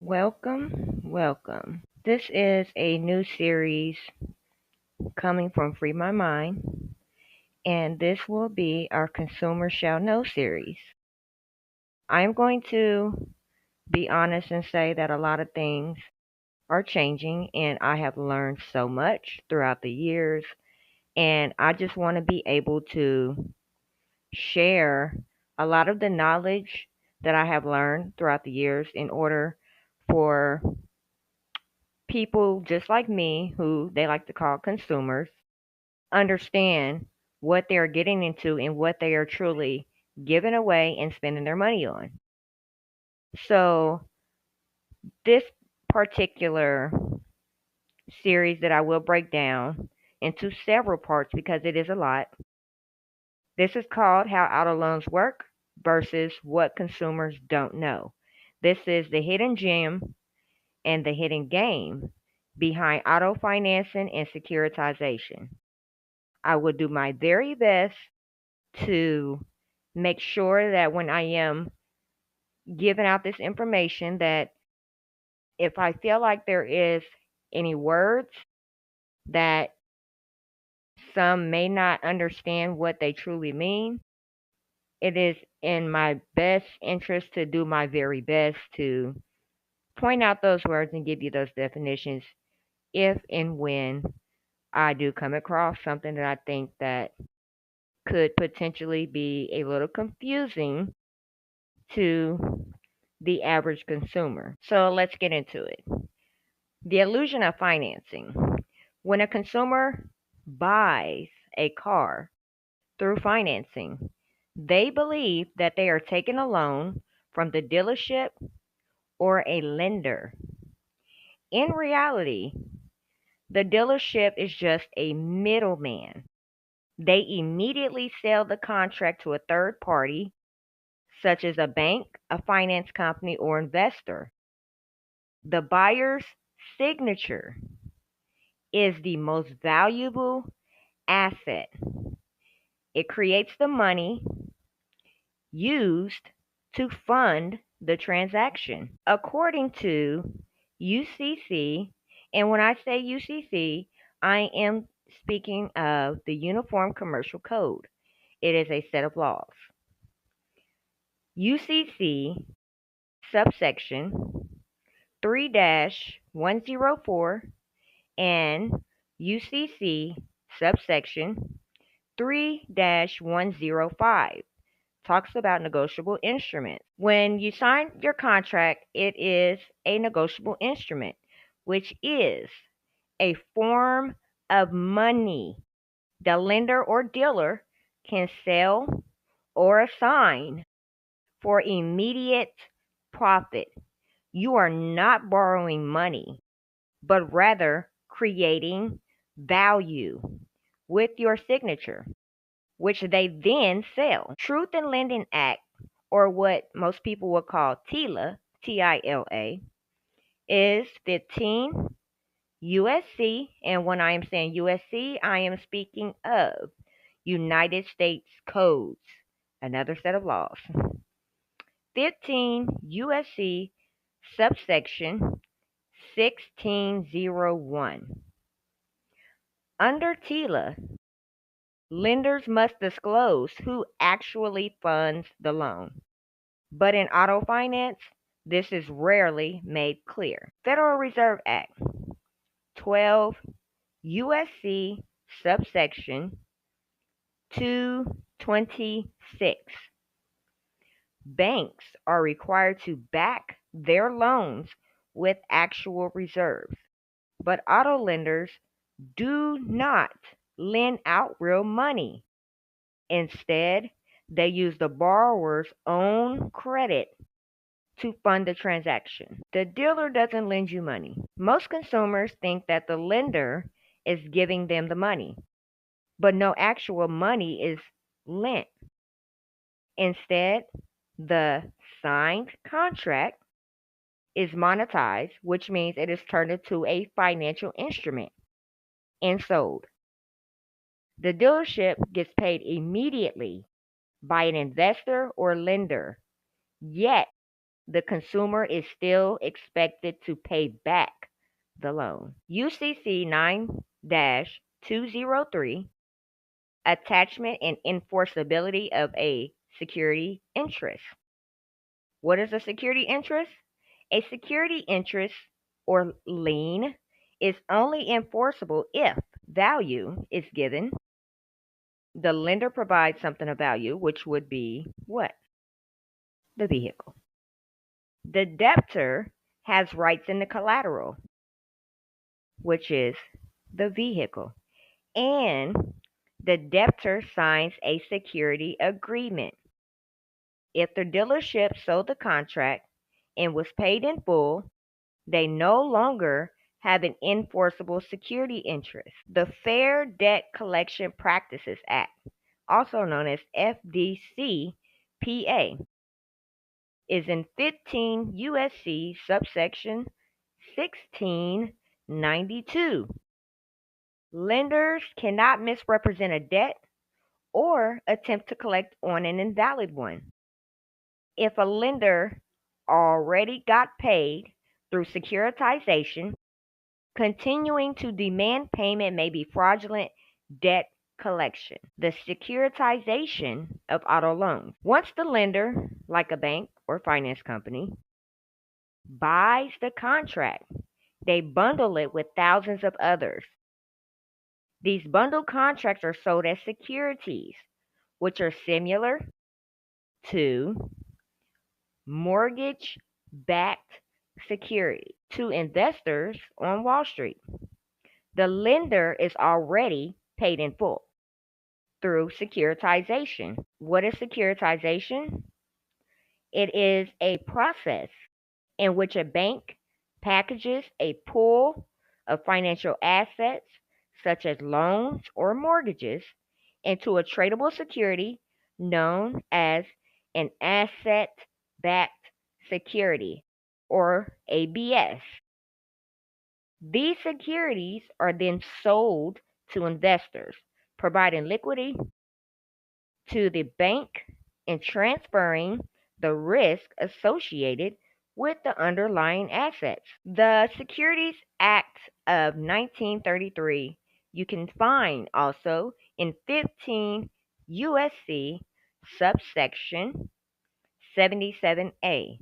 Welcome. This is a new series coming from FreeMiMind, and this will be our Consumer Shall Know series. I am going to be honest and say that a lot of things are changing, and I have learned so much throughout the years, and I just want to be able to share a lot of the knowledge that I have learned throughout the years in order for people just like me, who they like to call consumers, understand what they're getting into and what they are truly giving away and spending their money on. So, this particular series that I will break down into several parts because it is a lot. This is called How Auto Loans Work versus What Consumers Don't Know. This is the hidden gem and the hidden game behind auto financing and securitization. I will do my very best to make sure that when I am giving out this information, that if I feel like there is any words that some may not understand what they truly mean, it is in my best interest to do my very best to point out those words and give you those definitions if and when I do come across something that I think that could potentially be a little confusing to the average consumer. So let's get into it. The illusion of financing. When a consumer buys a car through financing, they believe that they are taking a loan from the dealership or a lender. In reality, the dealership is just a middleman. They immediately sell the contract to a third party, such as a bank, a finance company, or investor. The buyer's signature is the most valuable asset. It creates the money used to fund the transaction. According to UCC, and when I say UCC, I am speaking of the Uniform Commercial Code. It is a set of laws. UCC subsection 3-104 and UCC subsection 3-105 talks about negotiable instruments. When you sign your contract, it is a negotiable instrument, which is a form of money the lender or dealer can sell or assign for immediate profit. You are not borrowing money, but rather creating value with your signature, which they then sell. Truth in Lending Act, or what most people would call TILA, TILA, is 15 USC, and when I am saying USC, I am speaking of United States Codes, another set of laws. 15 USC subsection 1601. Under TILA, lenders must disclose who actually funds the loan. But in auto finance, this is rarely made clear. Federal Reserve Act 12 USC subsection 226. Banks are required to back their loans with actual reserves, but auto lenders do not lend out real money. Instead, they use the borrower's own credit to fund the transaction. The dealer doesn't lend you money. Most consumers think that the lender is giving them the money, but no actual money is lent. Instead, the signed contract is monetized, which means it is turned into a financial instrument and sold. The dealership gets paid immediately by an investor or lender, yet the consumer is still expected to pay back the loan. UCC 9-203, attachment and enforceability of a security interest. What is a security interest? A security interest or lien is only enforceable if value is given. The lender provides something of value, which would be what? The vehicle. The debtor has rights in the collateral, which is the vehicle. And the debtor signs a security agreement. If the dealership sold the contract and was paid in full, they no longer have an enforceable security interest. The Fair Debt Collection Practices Act, also known as FDCPA, is in 15 USC subsection 1692. Lenders cannot misrepresent a debt or attempt to collect on an invalid one. If a lender already got paid through securitization, continuing to demand payment may be fraudulent debt collection. The securitization of auto loans. Once the lender, like a bank or finance company, buys the contract, they bundle it with thousands of others. These bundled contracts are sold as securities, which are similar to mortgage-backed security to investors on Wall Street. The lender is already paid in full through securitization. What is securitization? It is a process in which a bank packages a pool of financial assets, such as loans or mortgages, into a tradable security known as an asset-backed security, or ABS. These securities are then sold to investors, providing liquidity to the bank and transferring the risk associated with the underlying assets. The Securities Act of 1933 you can find also in 15 USC subsection 77A.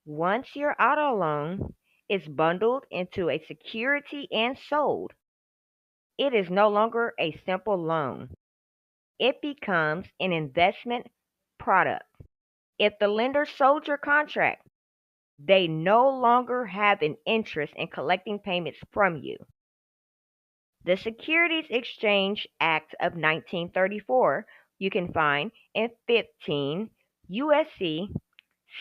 Once your auto loan is bundled into a security and sold, it is no longer a simple loan. It becomes an investment product. If the lender sold your contract, they no longer have an interest in collecting payments from you. The Securities Exchange Act of 1934 you can find in 15 USC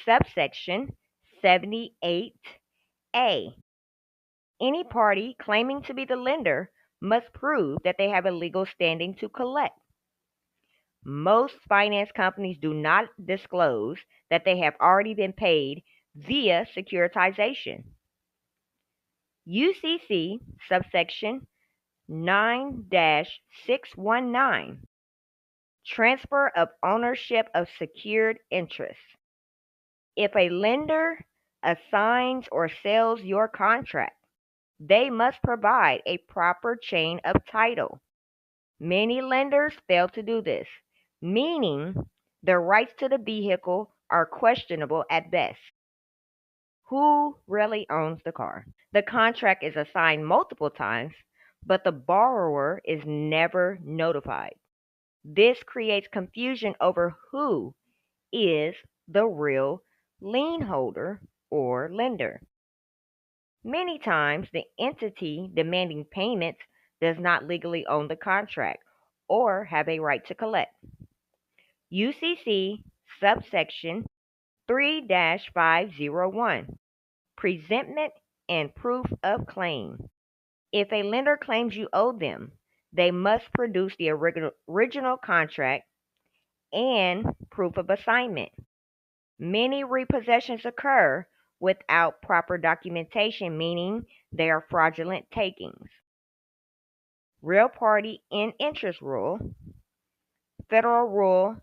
subsection 78A. Any party claiming to be the lender must prove that they have a legal standing to collect. Most finance companies do not disclose that they have already been paid via securitization. UCC subsection 9-619, transfer of ownership of secured interests. If a lender assigns or sells your contract, they must provide a proper chain of title. Many lenders fail to do this, meaning the rights to the vehicle are questionable at best. Who really owns the car? The contract is assigned multiple times, but the borrower is never notified. This creates confusion over who is the real lien holder or lender. Many times, the entity demanding payment does not legally own the contract or have a right to collect. UCC subsection 3-501, presentment and proof of claim. If a lender claims you owe them, they must produce the original contract and proof of assignment. Many repossessions occur without proper documentation, meaning they are fraudulent takings. Real party in interest rule, Federal Rule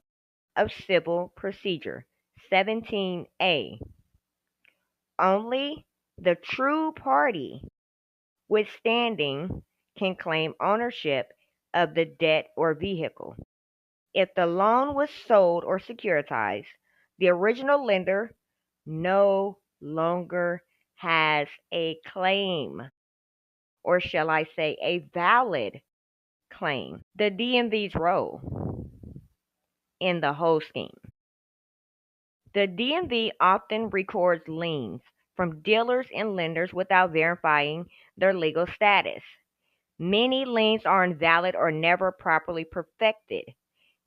of Civil Procedure 17A. Only the true party withstanding can claim ownership of the debt or vehicle. If the loan was sold or securitized, the original lender no longer has a claim, or shall I say a valid claim. The DMV's role in the whole scheme. The DMV often records liens from dealers and lenders without verifying their legal status. Many liens are invalid or never properly perfected,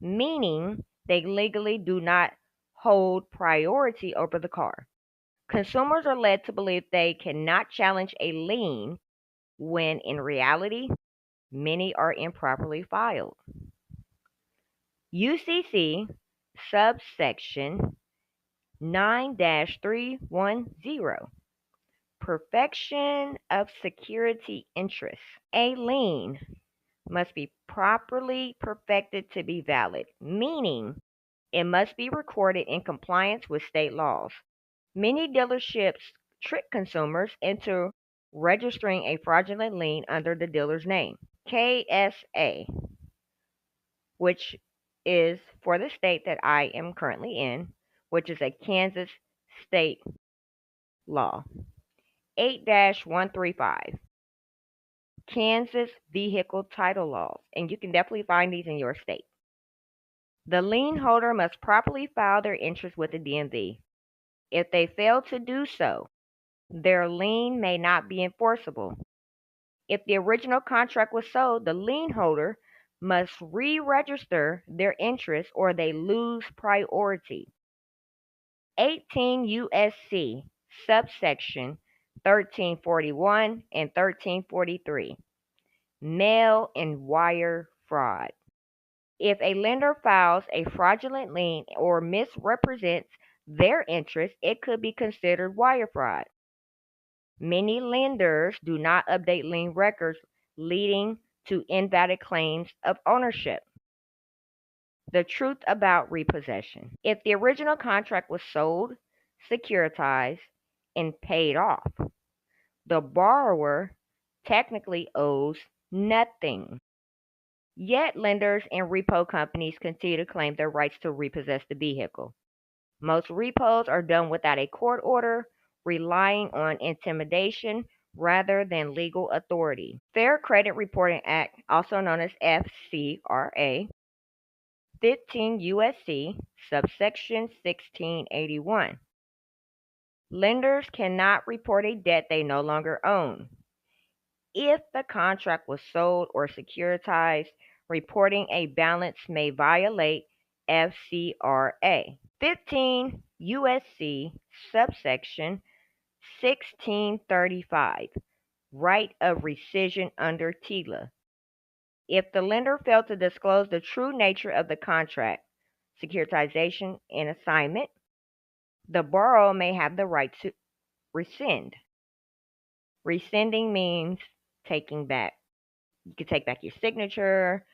meaning they legally do not hold priority over the car. Consumers are led to believe they cannot challenge a lien when in reality, many are improperly filed. UCC subsection 9-310, perfection of security interest. A lien must be properly perfected to be valid, meaning it must be recorded in compliance with state laws. Many dealerships trick consumers into registering a fraudulent lien under the dealer's name. KSA, which is for the state that I am currently in, which is a Kansas state law. 8-135, Kansas vehicle title laws, and you can definitely find these in your state. The lien holder must properly file their interest with the DMV. If they fail to do so, their lien may not be enforceable. If the original contract was sold, the lien holder must re-register their interest or they lose priority. 18 U.S.C. subsection 1341 and 1343, mail and wire fraud. If a lender files a fraudulent lien or misrepresents their interest, it could be considered wire fraud. Many lenders do not update lien records, leading to invalid claims of ownership. The truth about repossession. If the original contract was sold, securitized, and paid off, the borrower technically owes nothing. Yet lenders and repo companies continue to claim their rights to repossess the vehicle. Most repos are done without a court order, relying on intimidation rather than legal authority. Fair Credit Reporting Act, also known as FCRA, 15 U.S.C. subsection 1681. Lenders cannot report a debt they no longer own. If the contract was sold or securitized, reporting a balance may violate FCRA. 15 U.S.C. subsection 1635, right of rescission under TILA. If the lender failed to disclose the true nature of the contract, securitization, and assignment, the borrower may have the right to rescind. Rescinding means taking back. You can take back your signature,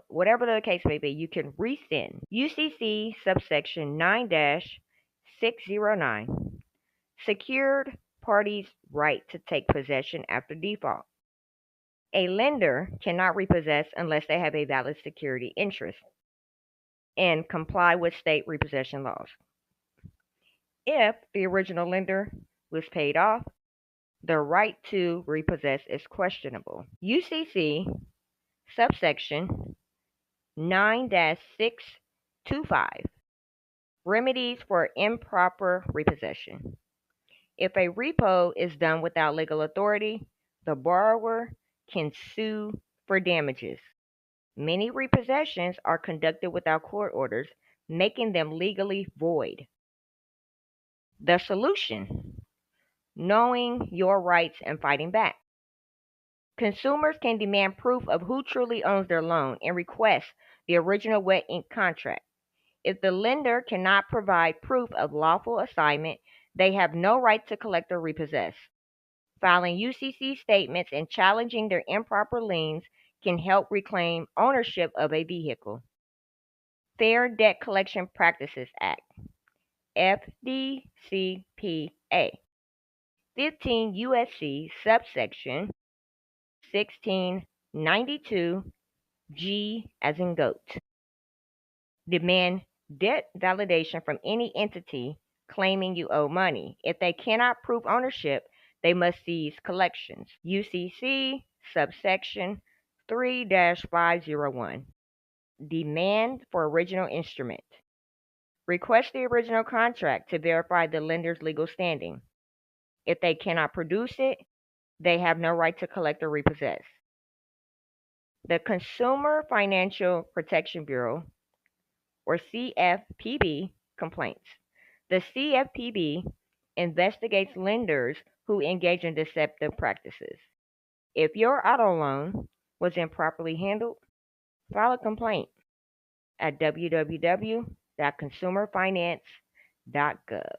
whatever the case may be, you can rescind. UCC subsection 9-609, secured parties' right to take possession after default. A lender cannot repossess unless they have a valid security interest and comply with state repossession laws. If the original lender was paid off, the right to repossess is questionable. UCC subsection 9-625, remedies for improper repossession. If a repo is done without legal authority, the borrower can sue for damages. Many repossessions are conducted without court orders, making them legally void. The solution: knowing your rights and fighting back. Consumers can demand proof of who truly owns their loan and request the original wet ink contract. If the lender cannot provide proof of lawful assignment, they have no right to collect or repossess. Filing UCC statements and challenging their improper liens can help reclaim ownership of a vehicle. Fair Debt Collection Practices Act, FDCPA. 15 USC subsection 1692 G as in goat. Demand debt validation from any entity claiming you owe money. If they cannot prove ownership, they must cease collections. UCC subsection 3-501. Demand for original instrument. Request the original contract to verify the lender's legal standing. If they cannot produce it, they have no right to collect or repossess. The Consumer Financial Protection Bureau, or CFPB, complaints. The CFPB investigates lenders who engage in deceptive practices. If your auto loan was improperly handled, file a complaint at www.consumerfinance.gov.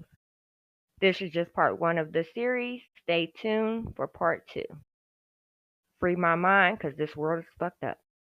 This is just part 1 of the series. Stay tuned for part 2. Free my mind, because this world is fucked up.